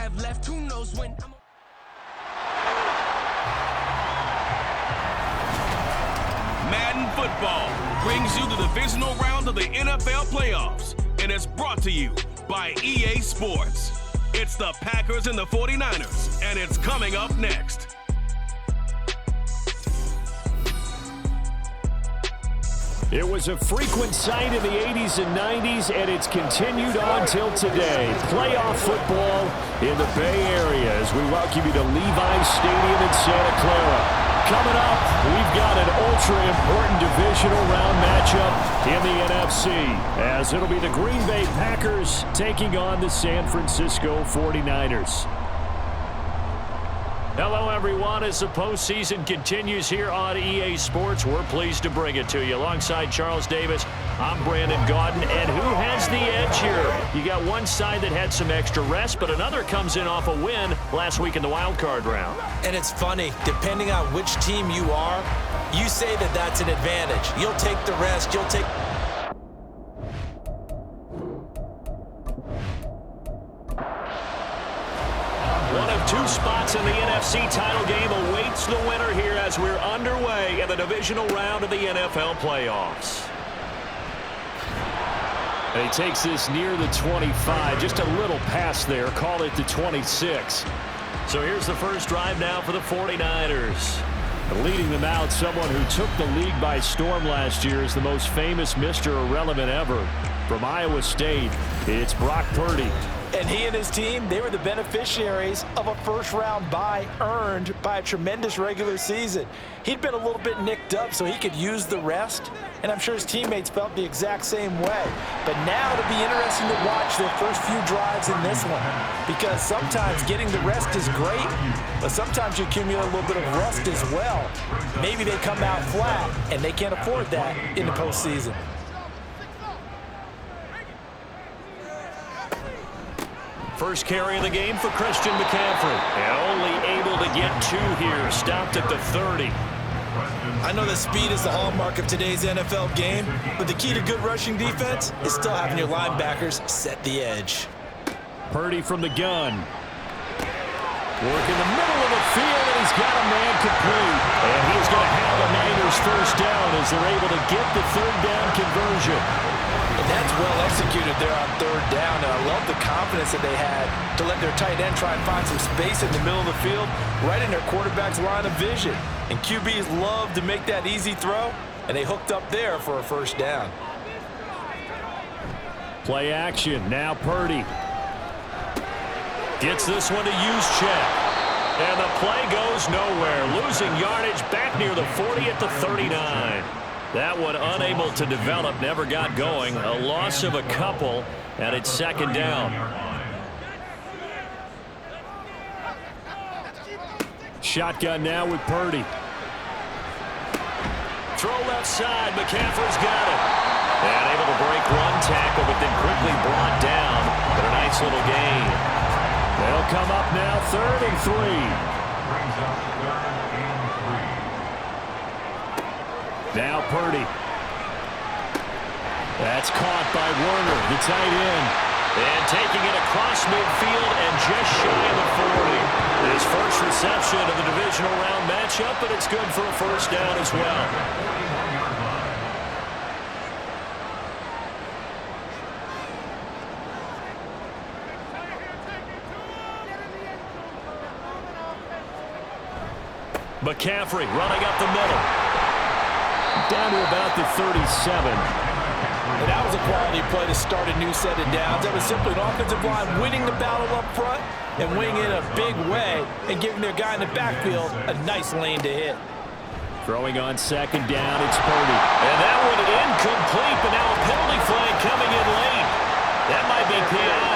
have left, who knows when. Madden Football brings you the divisional round of the NFL playoffs, and it's brought to you by EA Sports. It's the Packers and the 49ers, and it's coming up next. It was a frequent sight in the 80s and 90s, and it's continued on till today. Playoff football in the Bay Area as we welcome you to Levi's Stadium in Santa Clara. Coming up, we've got an ultra-important divisional round matchup in the NFC, as it'll be the Green Bay Packers taking on the San Francisco 49ers. Hello, everyone. As the postseason continues here on EA Sports, we're pleased to bring it to you. Alongside Charles Davis, I'm Brandon Gaudin. And who has the edge here? You got one side that had some extra rest, but another comes in off a win last week in the wild card round. And it's funny, depending on which team you are, you say that that's an advantage. You'll take the rest, you'll take... One of two spots in the NFC title game awaits the winner here as we're underway in the divisional round of the NFL playoffs. And he takes this near the 25, just a little past there, call it the 26. So here's the first drive now for the 49ers. Leading them out, someone who took the league by storm last year is the most famous Mr. Irrelevant ever. From Iowa State, it's Brock Purdy. And he and his team, they were the beneficiaries of a first-round bye earned by a tremendous regular season. He'd been a little bit nicked up so he could use the rest, and I'm sure his teammates felt the exact same way. But now it'll be interesting to watch their first few drives in this one, because sometimes getting the rest is great, but sometimes you accumulate a little bit of rust as well. Maybe they come out flat, and they can't afford that in the postseason. First carry of the game for Christian McCaffrey. And only able to get two here. Stopped at the 30. I know that speed is the hallmark of today's NFL game, but the key to good rushing defense is still having your linebackers set the edge. Purdy from the gun. Work in the middle of the field, and he's got a man complete. And he's going to have the Niners first down as they're able to get the third down conversion. And that's well executed there on third down, and I love the confidence that they had to let their tight end try and find some space in the middle of the field, right in their quarterback's line of vision. And QBs love to make that easy throw, and they hooked up there for a first down. Play action, now Purdy. Gets this one to use check. And the play goes nowhere, losing yardage back near the 40 at the 39. That one unable to develop, never got going. A loss of a couple, and it's second down. Shotgun now with Purdy. Throw left side, McCaffrey's got it. And able to break one tackle, but then quickly brought down. But a nice little gain. They'll come up now, 3rd and 3. Now Purdy. That's caught by Werner, the tight end. And taking it across midfield and just shy of the 40. His first reception of the divisional round matchup, but it's good for a first down as well. McCaffrey running up the middle. Down to about the 37. And that was a quality play to start a new set of downs. That was simply an offensive line winning the battle up front and winning in a big way and giving their guy in the backfield a nice lane to hit. Throwing on second down, it's Purdy. And that one incomplete, but now a penalty flag coming in late. That might be PI.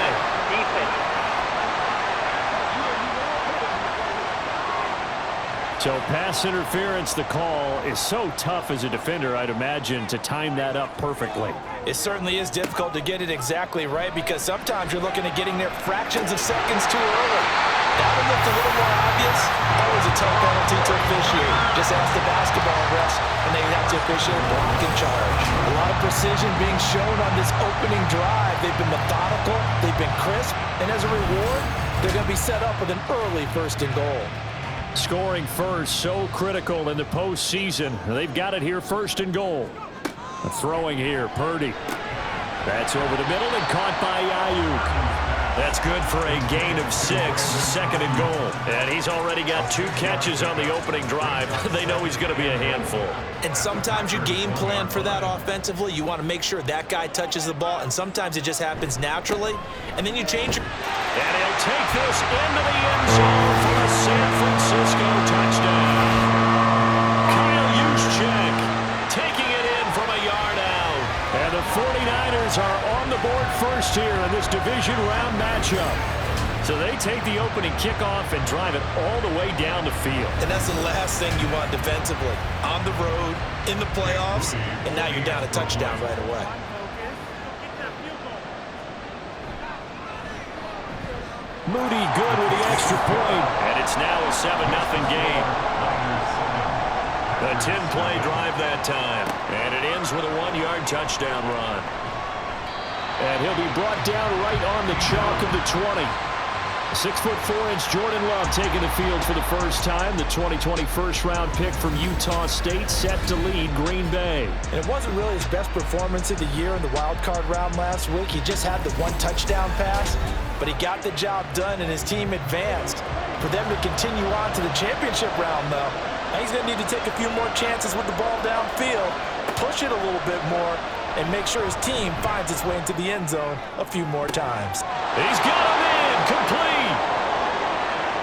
So pass interference, the call is so tough as a defender, I'd imagine, to time that up perfectly. It certainly is difficult to get it exactly right because sometimes you're looking at getting there fractions of seconds too early. That one looked a little more obvious. Always a tough penalty to officiate. Just ask the basketball refs, and they have to officiate block and charge. A lot of precision being shown on this opening drive. They've been methodical, they've been crisp, and as a reward, they're going to be set up with an early 1st and goal. Scoring first, so critical in the postseason. They've got it here, 1st and goal. Throwing here, Purdy. That's over the middle and caught by Ayuk. That's good for a gain of 6, 2nd and goal. And he's already got 2 catches on the opening drive. They know he's going to be a handful. And sometimes you game plan for that offensively. You want to make sure that guy touches the ball, and sometimes it just happens naturally. And then you change your... And he'll take this into the end zone for a San Francisco touchdown. Kyle Juszczyk taking it in from a yard out. And the 49ers are on the board first here in this division round matchup. So they take the opening kickoff and drive it all the way down the field. And that's the last thing you want defensively. On the road, in the playoffs, and now you're down a touchdown right away. Moody good with the extra point. And it's now a 7-0 game. A 10-play drive that time. And it ends with a 1-yard touchdown run. And he'll be brought down right on the chalk of the 20. 6'4" Jordan Love taking the field for the first time. The 2020 first-round pick from Utah State set to lead Green Bay. And it wasn't really his best performance of the year in the wild card round last week. He just had the 1 touchdown pass, but he got the job done and his team advanced. For them to continue on to the championship round, though, he's going to need to take a few more chances with the ball downfield, push it a little bit more, and make sure his team finds its way into the end zone a few more times. He's got him in, complete.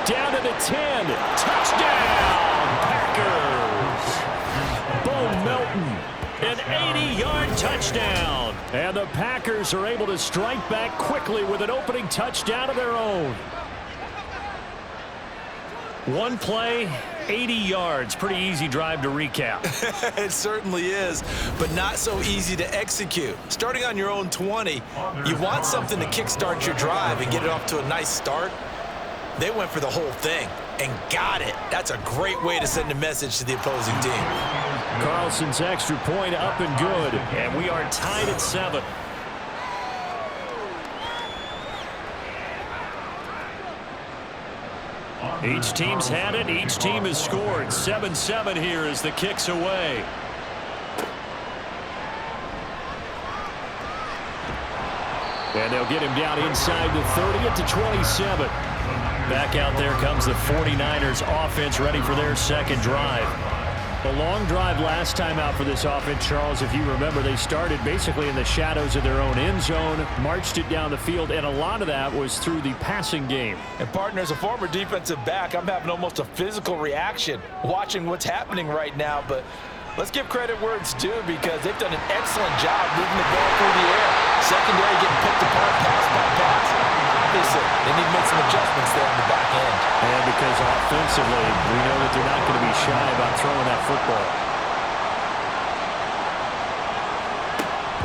Down to the 10, touchdown, Packers. Bo Melton, an 80-yard touchdown. And the Packers are able to strike back quickly with an opening touchdown of their own. One play, 80 yards. Pretty easy drive to recap. It certainly is, but not so easy to execute. Starting on your own 20, you want something to kickstart your drive and get it off to a nice start. They went for the whole thing and got it. That's a great way to send a message to the opposing team. Carlson's extra point up and good, and we are tied at 7. Each team's had it. Each team has scored. 7-7 here as the kick's away. And they'll get him down inside the 30 at the 27. Back out there comes the 49ers offense ready for their second drive. A long drive last time out for this offense, Charles. If you remember, they started basically in the shadows of their own end zone, marched it down the field, and a lot of that was through the passing game. And partner, as a former defensive back, I'm having almost a physical reaction watching what's happening right now. But let's give credit where it's due because they've done an excellent job moving the ball through the air. Secondary getting picked apart pass by pass. Obviously, they need to make some adjustments there on the back end. And because offensively, we know that they're not going to be shy about throwing that football.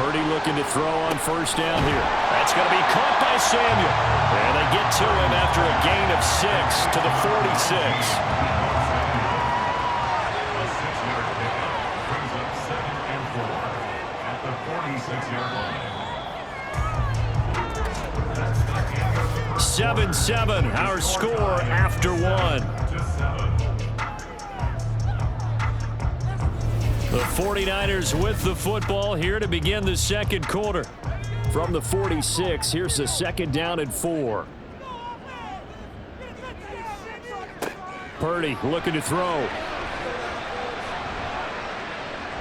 Purdy looking to throw on first down here. That's going to be caught by Samuel. And they get to him after a gain of 6 to the 46. 7-7, our score after 1. The 49ers with the football here to begin the second quarter. From the 46, here's the 2nd down and 4. Purdy looking to throw.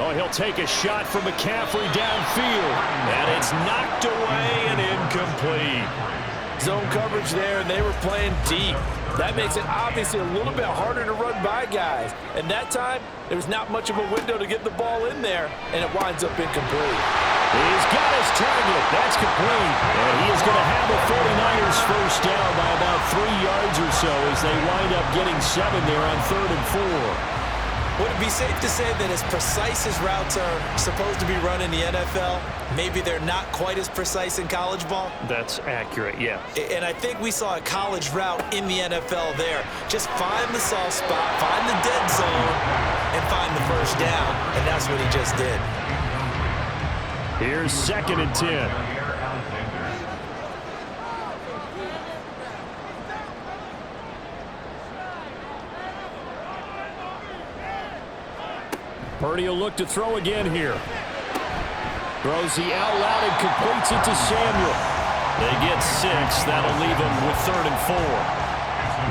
Oh, he'll take a shot from McCaffrey downfield. And it's knocked away and incomplete. Zone coverage there, and they were playing deep. That makes it obviously a little bit harder to run by guys. And that time, there was not much of a window to get the ball in there, and it winds up incomplete. He's got his target. That's complete. And he is going to have a 49ers first down by about 3 yards or so as they wind up getting 7 there on 3rd and 4. Would it be safe to say that as precise as routes are supposed to be run in the NFL, maybe they're not quite as precise in college ball? That's accurate, yeah. And I think we saw a college route in the NFL there. Just find the soft spot, find the dead zone, and find the first down. And that's what he just did. Here's 2nd and 10. Purdy will look to throw again here. Throws the out route and completes it to Samuel. They get 6. That'll leave them with 3rd and 4.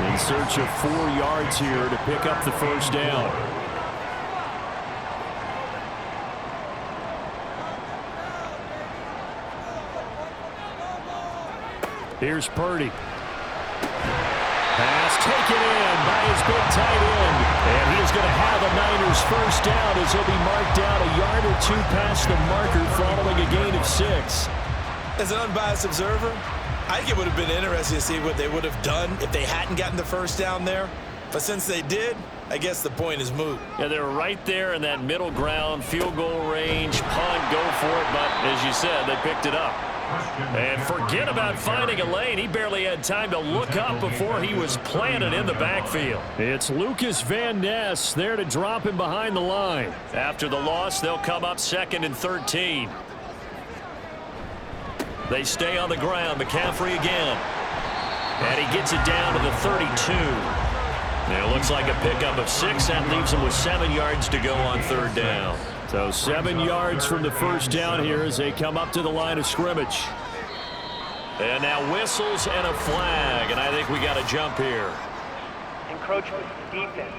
In search of 4 yards here to pick up the first down. Here's Purdy. Pass taken in by his big tight end. And he's going to have a Niners first down as he'll be marked down a yard or 2 past the marker following a gain of 6. As an unbiased observer, I think it would have been interesting to see what they would have done if they hadn't gotten the first down there. But since they did, I guess the point is moot. Yeah, they were right there in that middle ground, field goal range, punt, go for it. But as you said, they picked it up. And forget about finding a lane. He barely had time to look up before he was planted in the backfield. It's Lucas Van Ness there to drop him behind the line. After the loss, they'll come up 2nd and 13. They stay on the ground. McCaffrey again. And he gets it down to the 32. And it looks like a pickup of 6. That leaves him with 7 yards to go on 3rd down. So 7 yards from the first down here as they come up to the line of scrimmage. And now whistles and a flag, and I think we got a jump here. Encroachment defense.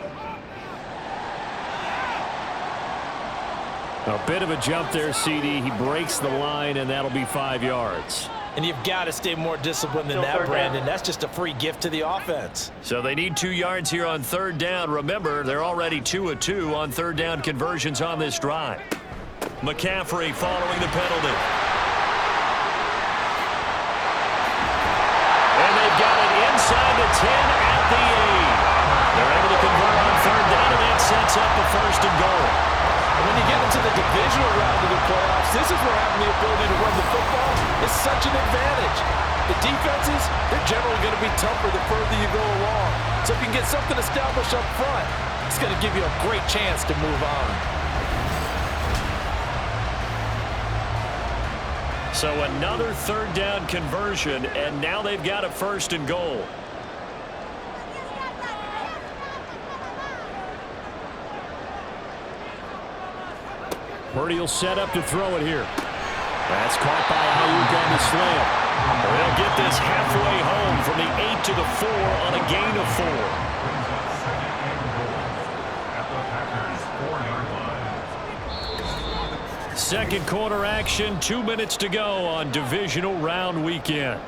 A bit of a jump there, CD. He breaks the line, and that'll be 5 yards. And you've got to stay more disciplined than that, Brandon. That's just a free gift to the offense. So they need 2 yards here on 3rd down. Remember, they're already 2 of 2 on 3rd down conversions on this drive. McCaffrey following the penalty. And they've got it inside the 10 at the 8. They're able to convert on 3rd down, and that sets up the 1st and goal. When you get into the divisional round of the playoffs, this is where having the ability to run the football is such an advantage. The defenses, they're generally going to be tougher the further you go along. So if you can get something established up front, it's going to give you a great chance to move on. So another 3rd down conversion, and now they've got a 1st and goal. Purdy will set up to throw it here. That's caught by Ayuk on the slam. They'll get this halfway home from the 8 to the 4 on a gain of 4. Second quarter action, 2 minutes to go on divisional round weekend.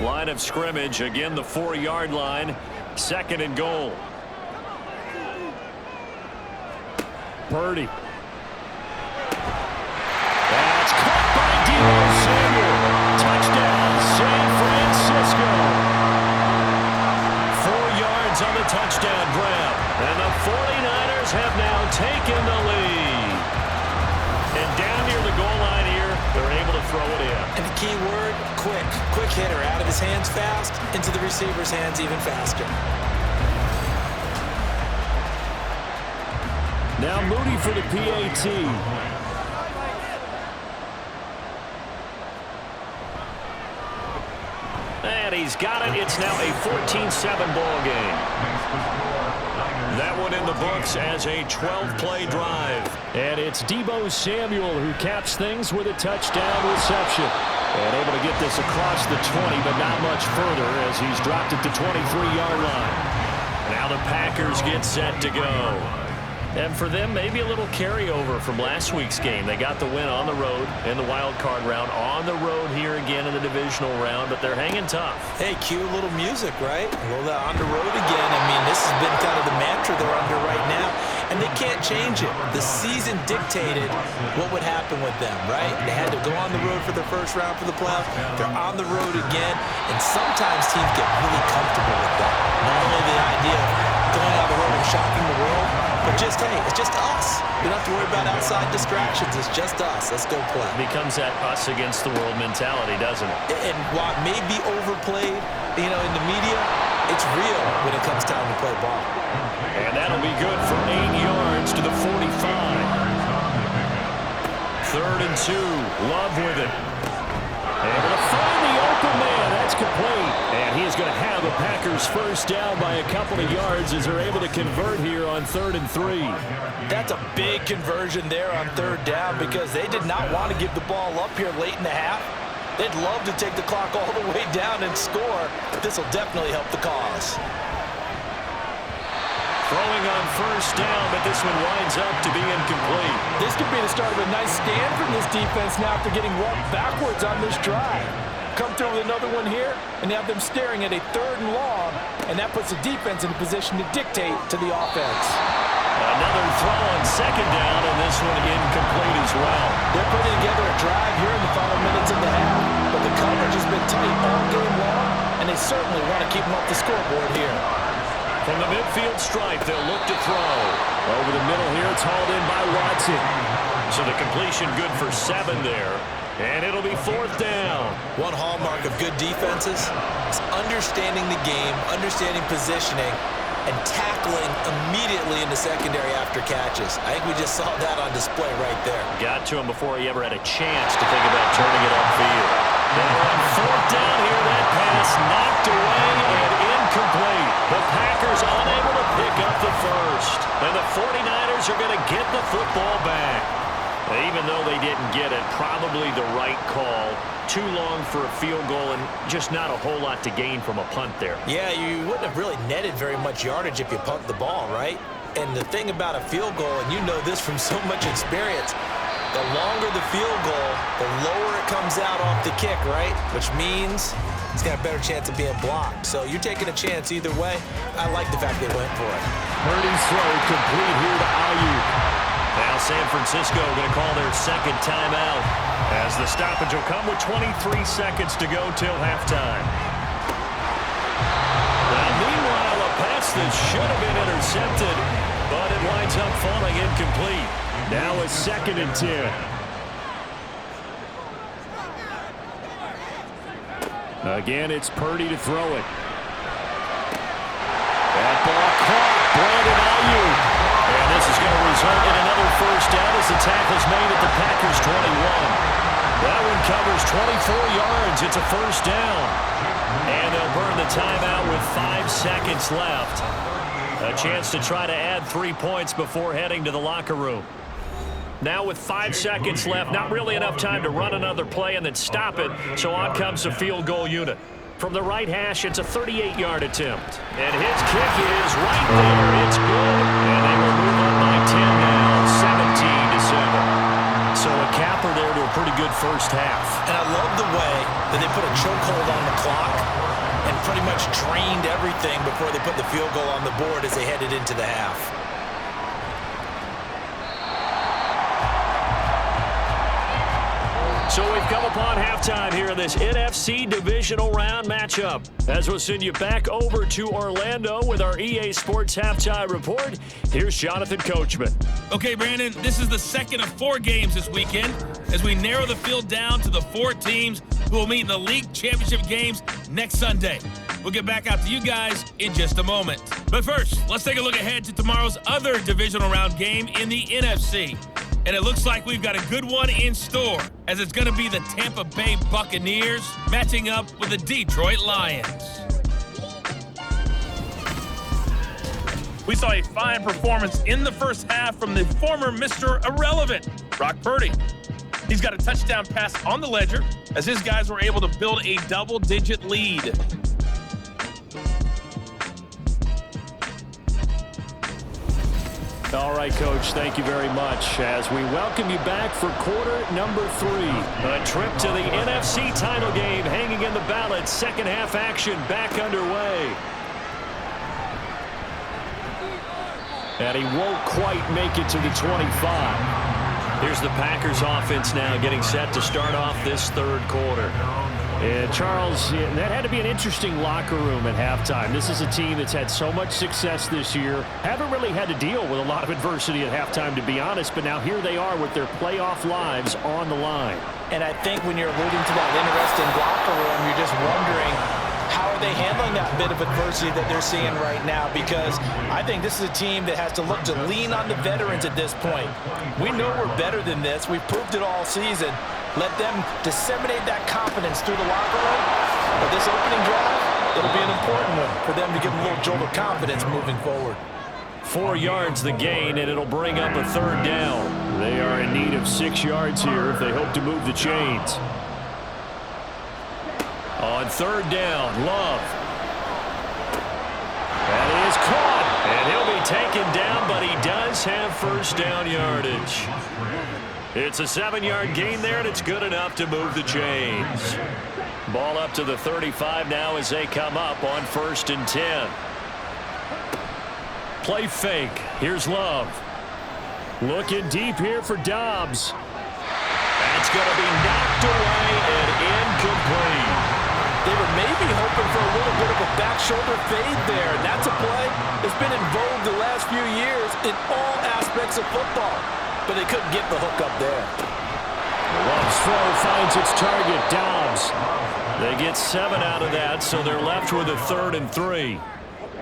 Line of scrimmage, again the 4-yard line, 2nd and goal. Purdy. That's caught by Deebo Samuel. Touchdown, San Francisco. 4 yards on the touchdown grab. And the 49ers have now taken the lead. And down near the goal line here, they're able to throw it in. And the key word, quick. Quick hitter, out of his hands fast, into the receiver's hands even faster. Now Moody for the PAT. And he's got it. It's now a 14-7 ball game. That one in the books as a 12-play drive. And it's Deebo Samuel who caps things with a touchdown reception. And able to get this across the 20, but not much further as he's dropped it to 23-yard line. Now the Packers get set to go. And for them, maybe a little carryover from last week's game. They got the win on the road in the wild card round, on the road here again in the divisional round, but they're hanging tough. Hey, cue a little music, right? A little on the road again. I mean, this has been kind of the mantra they're under right now. and they can't change it. The season dictated what would happen with them, right? They had to go on the road for the first round for the playoffs. They're on the road again, and sometimes teams get really comfortable with that. Not only the idea of going on the road and shocking the world, but just, hey, it's just us. We don't have to worry about outside distractions. It's just us. Let's go play. It becomes that us against the world mentality, doesn't it? And while it may be overplayed, in the media, it's real when it comes time to play ball. And that'll be good for 8 yards to the 45. 3rd and 2. Love with it. Able to find the open man. That's complete. And he is going to have a Packers first down by a couple of yards as they're able to convert here on 3rd and 3. That's a big conversion there on 3rd down because they did not want to give the ball up here late in the half. They'd love to take the clock all the way down and score. This will definitely help the cause. Throwing on 1st down, but this one winds up to be incomplete. This could be the start of a nice stand from this defense now after getting walked backwards on this drive. Come through with another one here, and have them staring at a 3rd and long, and that puts the defense in a position to dictate to the offense. Another throw on 2nd down, and this one incomplete as well. They're putting together a drive here in the final minutes of the half, but the coverage has been tight all game long, and they certainly want to keep them off the scoreboard here. From the midfield stripe, they'll look to throw. Over the middle here, it's hauled in by Watson. So the completion good for 7 there. And it'll be 4th down. One hallmark of good defenses is understanding the game, understanding positioning, and tackling immediately in the secondary after catches. I think we just saw that on display right there. Got to him before he ever had a chance to think about turning it upfield. Now on 4th down here, that pass knocked away and incomplete. The Packers unable to pick up the first. And the 49ers are going to get the football back. Even though they didn't get it, probably the right call. Too long for a field goal and just not a whole lot to gain from a punt there. Yeah, you wouldn't have really netted very much yardage if you punt the ball, right? And the thing about a field goal, and you know this from so much experience, the longer the field goal, the lower it comes out off the kick, right? Which means it's got a better chance of being blocked. So you're taking a chance either way. I like the fact they went for it. Purdy's throw complete here to Ayuk. Now San Francisco going to call their 2nd timeout as the stoppage will come with 23 seconds to go till halftime. Now, meanwhile, a pass that should have been intercepted, but it winds up falling incomplete. Now a 2nd and 10. Again, it's Purdy to throw it. That ball caught. Brandon Ayuk. And this is going to result in another first down as the tackle's made at the Packers' 21. That one covers 24 yards. It's a first down. And they'll burn the timeout with 5 seconds left. A chance to try to add 3 points before heading to the locker room. Now with 5 seconds left, not really enough time to run another play and then stop it, so on comes the field goal unit. From the right hash, it's a 38-yard attempt. And his kick is right there. It's good. And they will move on by 10 now, 17-7. So a capper there to a pretty good first half. And I love the way that they put a chokehold on the clock and pretty much drained everything before they put the field goal on the board as they headed into the half. So we've come upon halftime here in this NFC divisional round matchup. As we'll send you back over to Orlando with our EA Sports halftime report, here's Jonathan Coachman. Okay, Brandon, this is the second of 4 games this weekend as we narrow the field down to the 4 teams who will meet in the league championship games next Sunday. We'll get back out to you guys in just a moment. But first, let's take a look ahead to tomorrow's other divisional round game in the NFC. And it looks like we've got a good one in store, as it's going to be the Tampa Bay Buccaneers matching up with the Detroit Lions. We saw a fine performance in the first half from the former Mr. Irrelevant, Brock Purdy. He's got a touchdown pass on the ledger, as his guys were able to build a double-digit lead. All right, Coach, thank you very much as we welcome you back for quarter number 3. A trip to the NFC title game hanging in the balance. Second half action back underway. And he won't quite make it to the 25. Here's the Packers offense now getting set to start off this third quarter. And Charles, that had to be an interesting locker room at halftime. This is a team that's had so much success this year. Haven't really had to deal with a lot of adversity at halftime, to be honest. But now here they are with their playoff lives on the line. And I think when you're alluding to that interesting locker room, you're just wondering, how are they handling that bit of adversity that they're seeing right now? Because I think this is a team that has to look to lean on the veterans at this point. We know we're better than this. We've proved it all season. Let them disseminate that confidence through the locker room. But this opening drive, it'll be an important one for them to give them a little jolt of confidence moving forward. 4 yards the gain, and it'll bring up a third down. They are in need of 6 yards here if they hope to move the chains. On third down, Love. That is caught, and he'll be taken down, but he does have first down yardage. It's a 7-yard gain there, and it's good enough to move the chains. Ball up to the 35 now as they come up on 1st and 10. Play fake. Here's Love. Looking deep here for Dobbs. That's going to be knocked away and incomplete. They were maybe hoping for a little bit of a back shoulder fade there, and that's a play that's been in vogue the last few years in all aspects of football. But they couldn't get the hook up there. Love's throw finds its target, Dobbs. They get 7 out of that, so they're left with a 3rd and 3.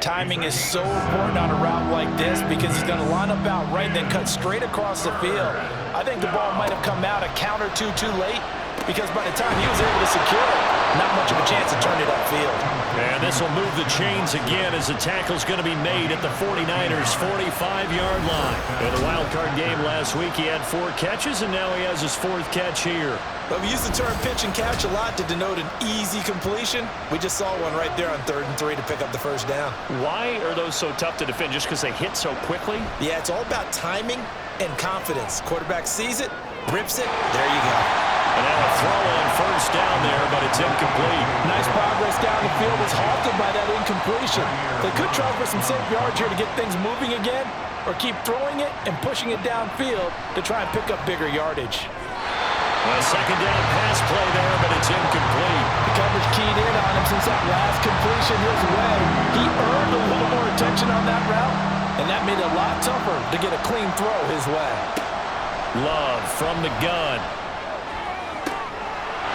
Timing is so important on a route like this because he's going to line up out right and then cut straight across the field. I think the ball might have come out a count or two too late because by the time he was able to secure it, not much of a chance to turn it upfield. And this will move the chains again as the tackle's going to be made at the 49ers' 45-yard line. In the wild card game last week, he had 4 catches, and now he has his 4th catch here. But we use the term pitch and catch a lot to denote an easy completion. We just saw one right there on 3rd and 3 to pick up the first down. Why are those so tough to defend? Just because they hit so quickly? Yeah, it's all about timing and confidence. Quarterback sees it, rips it, there you go. And now a throw on first down there, but it's incomplete. Nice progress down the field was halted by that incompletion. They could try for some safe yards here to get things moving again, or keep throwing it and pushing it downfield to try and pick up bigger yardage. A second down pass play there, but it's incomplete. The coverage keyed in on him since that last completion his way. He earned a little more attention on that route, and that made it a lot tougher to get a clean throw his way. Love from the gun.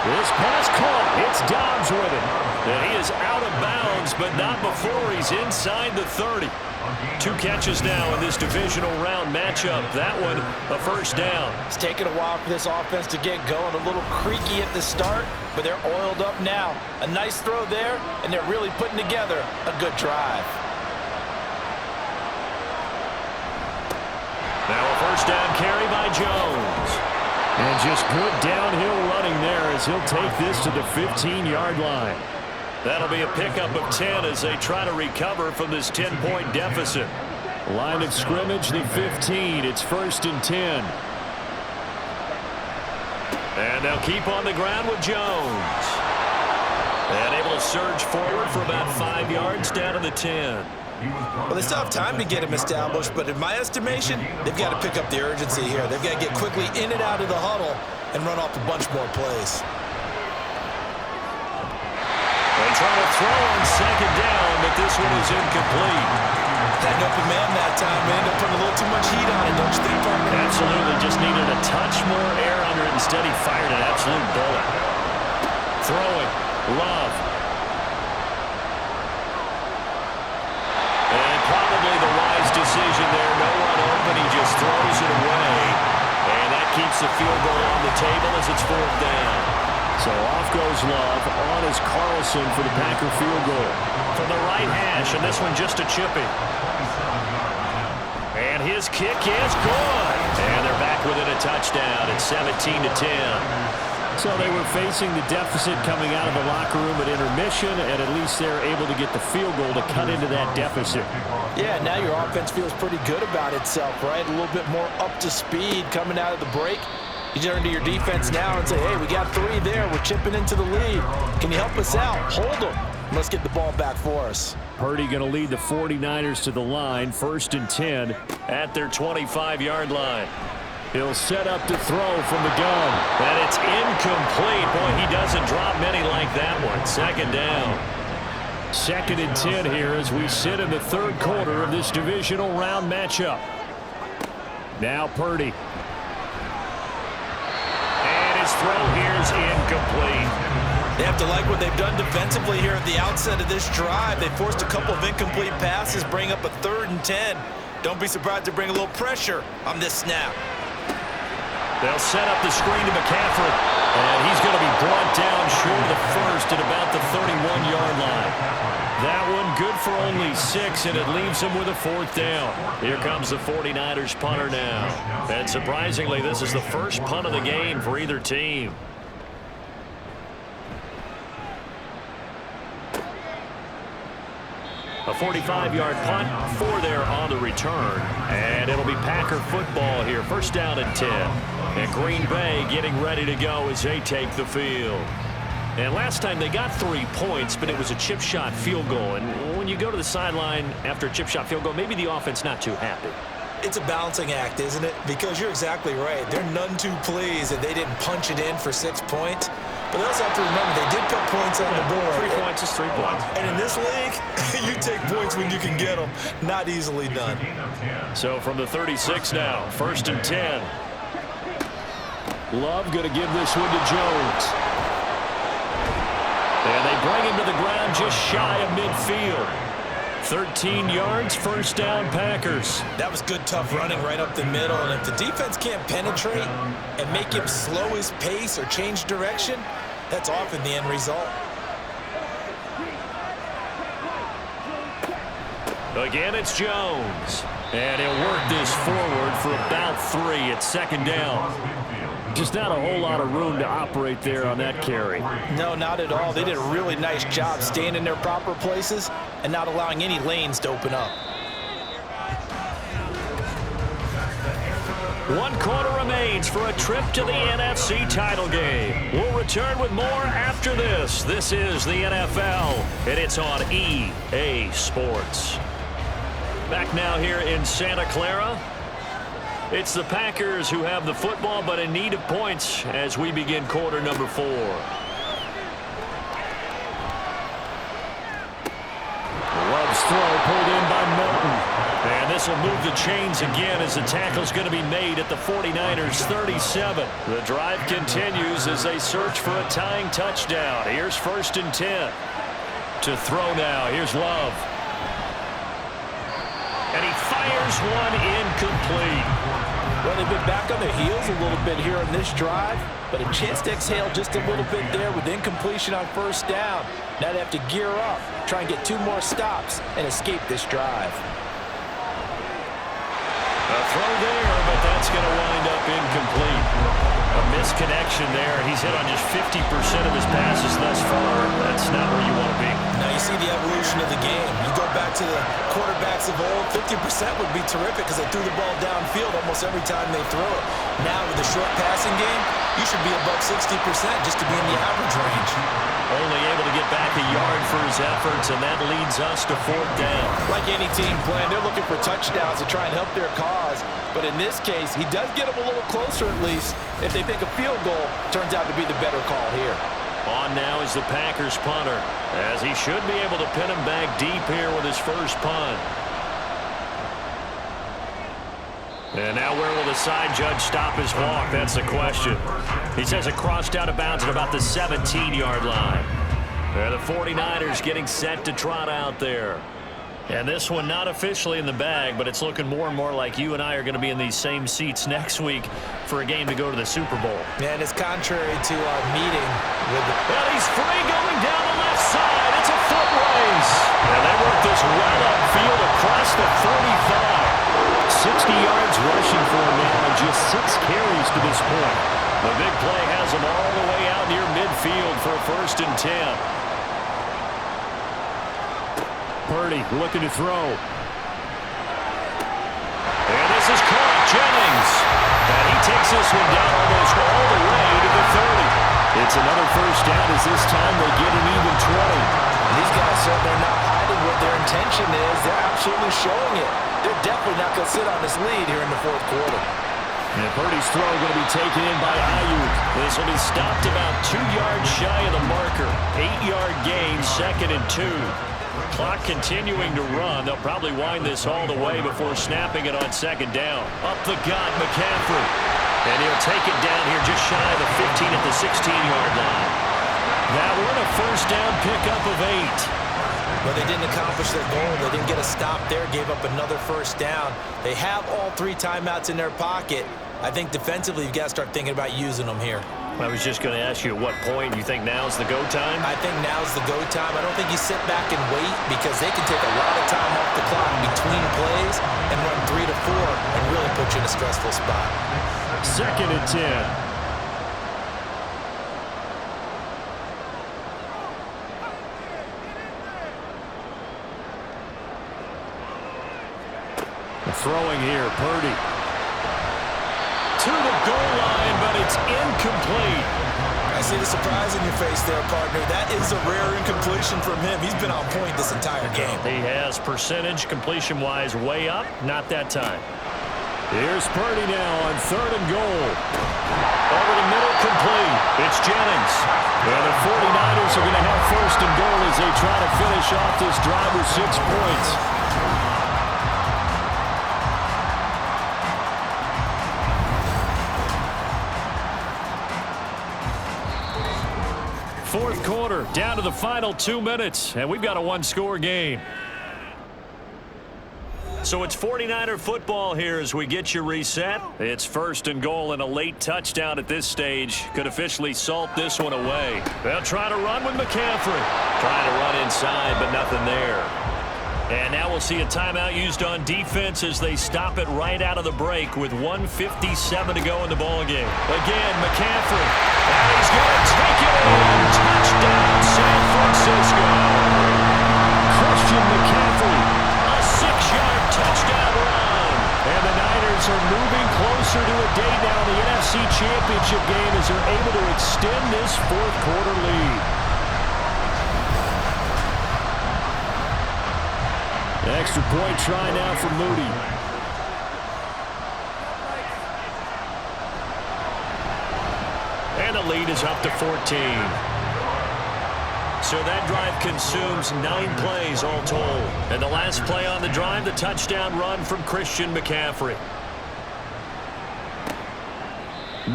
This pass caught. It's Dobbs with it. And he is out of bounds, but not before he's inside the 30. 2 catches now in this divisional round matchup. That one, a first down. It's taken a while for this offense to get going. A little creaky at the start, but they're oiled up now. A nice throw there, and they're really putting together a good drive. Now a first down carry by Jones. And just good downhill running there as he'll take this to the 15-yard line. That'll be a pickup of 10 as they try to recover from this 10-point deficit. Line of scrimmage, the 15. It's 1st and 10. And they'll keep on the ground with Jones. And able to surge forward for about 5 yards down to the 10. Well, they still have time to get him established, but in my estimation, they've got to pick up the urgency here. They've got to get quickly in and out of the huddle and run off a bunch more plays. They try to throw on second down, but this one is incomplete. Had an open man that time, man. They're putting a little too much heat on it, don't you think, partner? Absolutely. Just needed a touch more air under it. Instead, he fired an absolute bullet. Throwing. Love. And probably the wise decision there. No one open. He just throws it away. And that keeps the field goal on the table as it's 4th down. So off goes Love. On is Carlson for the Packer field goal. From the right hash, and this one just a chipping. And his kick is good. And they're back within a touchdown. It's 17-10. So they were facing the deficit coming out of the locker room at intermission, and at least they're able to get the field goal to cut into that deficit. Yeah, now your offense feels pretty good about itself, right? A little bit more up to speed coming out of the break. You turn to your defense now and say, hey, we got 3 there. We're chipping into the lead. Can you help us out? Hold them. Let's get the ball back for us. Purdy going to lead the 49ers to the line, 1st and 10. At their 25-yard line. He'll set up to throw from the gun. And it's incomplete. Boy, he doesn't drop many like that one. 2nd down. 2nd and 10 here as we sit in the 3rd quarter of this divisional round matchup. Now Purdy. And his throw here is incomplete. They have to like what they've done defensively here at the outset of this drive. They forced a couple of incomplete passes, bring up a 3rd and 10. Don't be surprised to bring a little pressure on this snap. They'll set up the screen to McCaffrey. And he's going to be brought down short of the first at about the 31-yard line. That one good for only 6, and it leaves him with a 4th down. Here comes the 49ers punter now. And surprisingly, this is the first punt of the game for either team. A 45-yard punt, 4 there on the return. And it'll be Packer football here. 1st down and 10. And Green Bay getting ready to go as they take the field. And last time they got 3 points, but it was a chip shot field goal. And when you go to the sideline after a chip shot field goal, maybe the offense not too happy. It's a balancing act, isn't it? Because you're exactly right. They're none too pleased that they didn't punch it in for 6 points. But they also have to remember they did put points on the board. 3 points is 3 points. And in this league, you take points when you can get them. Not easily done. So from the 36 now, 1st and 10. Love going to give this one to Jones. And they bring him to the ground just shy of midfield. 13 yards, 1st down Packers. That was good, tough running right up the middle. And if the defense can't penetrate and make him slow his pace or change direction, that's often the end result. Again, it's Jones. And he'll work this forward for about 3 at 2nd down. Just not a whole lot of room to operate there on that carry. No, not at all. They did a really nice job staying in their proper places and not allowing any lanes to open up. 1 quarter remains for a trip to the NFC title game. We'll return with more after this. This is the NFL, and it's on EA Sports. Back now here in Santa Clara. It's the Packers who have the football, but in need of points as we begin quarter number 4. Love's throw pulled in by Milton. And this will move the chains again as the tackle's going to be made at the 49ers 37. The drive continues as they search for a tying touchdown. Here's 1st and 10. To throw now. Here's Love. And he fires one incomplete. Well, they've been back on their heels a little bit here on this drive, but a chance to exhale just a little bit there with incompletion on 1st down. Now they have to gear up, try and get 2 more stops, and escape this drive. A throw there, but that's going to wind up incomplete. A misconnection there. He's hit on just 50% of his passes thus far. That's not where you want to be. Now you see the evolution of the game. You go back to the quarterbacks of old, 50% would be terrific because they threw the ball downfield almost every time they throw it. Now with the short passing game, you should be above 60% just to be in the average range. Only able to get back a yard for his efforts, and that leads us to 4th down. Like any team playing, they're looking for touchdowns to try and help their cause. But in this case, he does get them a little closer at least. If they think a field goal turns out to be the better call here. On now is the Packers punter, as he should be able to pin him back deep here with his first punt. And now where will the side judge stop his walk? That's the question. He says it crossed out of bounds at about the 17-yard line. And the 49ers getting set to trot out there. And this one not officially in the bag, but it's looking more and more like you and I are going to be in these same seats next week for a game to go to the Super Bowl. And it's contrary to our meeting with the... Well, he's free going down the left side. It's a foot race. And they work this right upfield across the 45. 60 yards rushing for him now, and just 6 carries to this point. The big play has him all the way out near midfield for a 1st and 10. Purdy looking to throw. And this is caught. Jennings. And he takes this one down almost all the way to the 30. It's another 1st down as this time they get an even 20. These guys certainly are not hiding what their intention is. They're absolutely showing it. They're definitely not going to sit on this lead here in the fourth quarter. And Purdy's throw going to be taken in by Ayuk. This will be stopped about 2 yards shy of the marker. 8-yard gain, 2nd and 2. Clock continuing to run. They'll probably wind this all the way before snapping it on 2nd down. Up the gut, McCaffrey. And he'll take it down here just shy of the 15 at the 16-yard line. That one a first down pickup of 8. But they didn't accomplish their goal. They didn't get a stop there, gave up another first down. They have all 3 timeouts in their pocket. I think defensively you've got to start thinking about using them here. I was just going to ask you at what point you think now's the go time? I think now's the go time. I don't think you sit back and wait because they can take a lot of time off the clock between plays and run 3 to 4 and really put you in a stressful spot. 2nd and 10. Throwing here, Purdy. To the goal line, but it's incomplete. I see the surprise in your face there, partner. That is a rare incompletion from him. He's been on point this entire game. He has percentage completion-wise way up. Not that time. Here's Purdy now on 3rd and goal. Over the middle, complete. It's Jennings. And the 49ers are going to have 1st and goal as they try to finish off this drive with 6 points. Fourth quarter, down to the final 2 minutes, and we've got a 1-score game. So it's 49er football here as we get you reset. It's 1st and goal, and a late touchdown at this stage could officially salt this one away. They'll try to run with McCaffrey. Trying to run inside, but nothing there. And now we'll see a timeout used on defense as they stop it right out of the break with 1:57 to go in the ballgame. Again, McCaffrey. And he's going to take it in. Touchdown, San Francisco. Christian McCaffrey. A 6-yard touchdown run. And the Niners are moving closer to a date now in the NFC Championship game as they're able to extend this fourth quarter lead. Extra point try now for Moody. And the lead is up to 14. So that drive consumes 9 plays all told. And the last play on the drive, the touchdown run from Christian McCaffrey.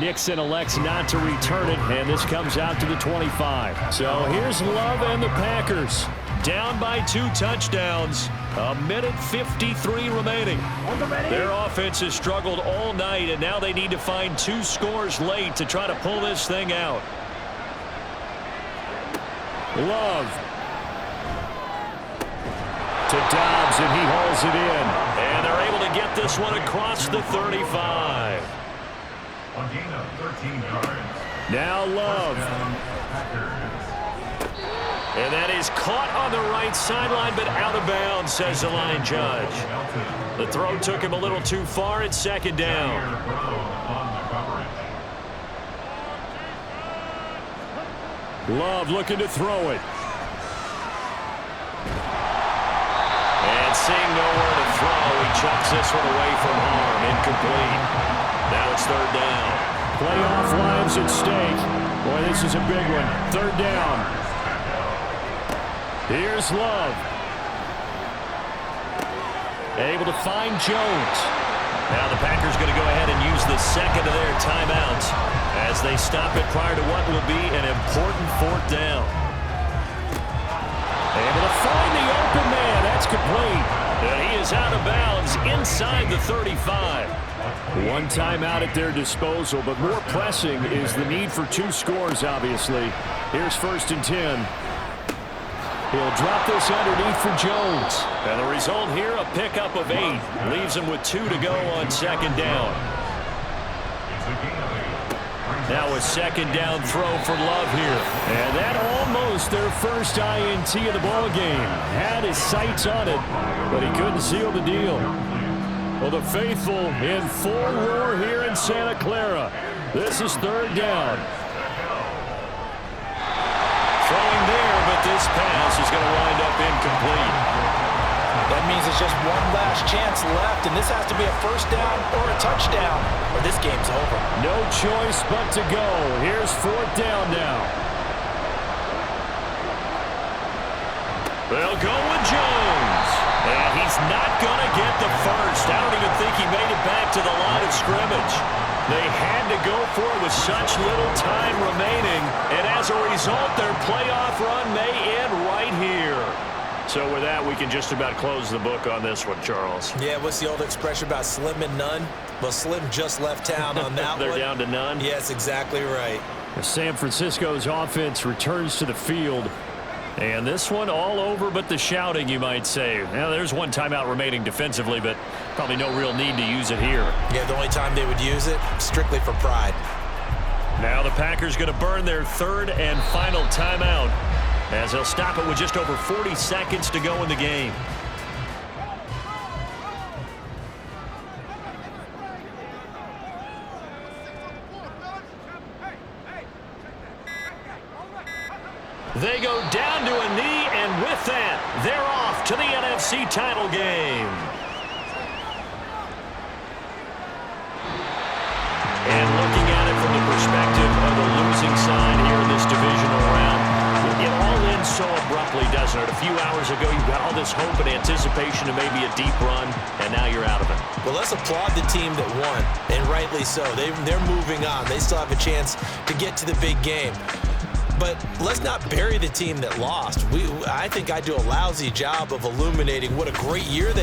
Nixon elects not to return it, and this comes out to the 25. So here's Love and the Packers. Down by 2 touchdowns. 1:53 remaining. Their offense has struggled all night, and now they need to find 2 scores late to try to pull this thing out. Love. To Dobbs, and he hauls it in. And they're able to get this one across the 35. A gain of 13 yards. Now Love. And that is caught on the right sideline, but out of bounds, says the line judge. The throw took him a little too far. It's 2nd down. Love looking to throw it. And seeing nowhere to throw, he chucks this one away from harm. Incomplete. Now it's 3rd down. Playoff lives at stake. Boy, this is a big one. 3rd down. Here's Love. Able to find Jones. Now the Packers going to go ahead and use the 2nd of their timeouts as they stop it prior to what will be an important 4th down. Able to find the open man. That's complete. And he is out of bounds inside the 35. 1 timeout at their disposal, but more pressing is the need for 2 scores, obviously. Here's 1st and 10. He'll drop this underneath for Jones. And the result here, a pickup of 8. Leaves him with 2 to go on 2nd down. Now a 2nd down throw for Love here. And that almost their first INT of the ballgame. Had his sights on it, but he couldn't seal the deal. Well, the faithful in full roar here in Santa Clara. This is 3rd down. Throwing there, but this pass pass is going to wind up incomplete. That means it's just one last chance left, and this has to be a first down or a touchdown, or this game's over. No choice but to go. Here's fourth down now. They'll go with Jones. And he's not going to get the first. I don't even think he made it back to the line of scrimmage. They had to go for it with such little time remaining. And as a result, their playoff run may end right here. So with that, we can just about close the book on this one, Charles. Yeah, what's the old expression about slim and none? Well, Slim just left town on that They're one. down to none? Yes, exactly right. San Francisco's offense returns to the field. And this one all over but the shouting, you might say. Now, there's one timeout remaining defensively, but probably no real need to use it here. Yeah, the only time they would use it, strictly for pride. Now the Packers going to burn their third and final timeout as they'll stop it with just over 40 seconds to go in the game. They go down to a knee, and with that, they're off to the NFC title game. And looking at it from the perspective of the losing side here in this divisional round, it all ends so abruptly, doesn't it? A few hours ago, you got all this hope and anticipation of maybe a deep run, and now you're out of it. Well, let's applaud the team that won, and rightly so. They're moving on. They still have a chance to get to the big game. But let's not bury the team that lost. I think I do a lousy job of illuminating what a great year they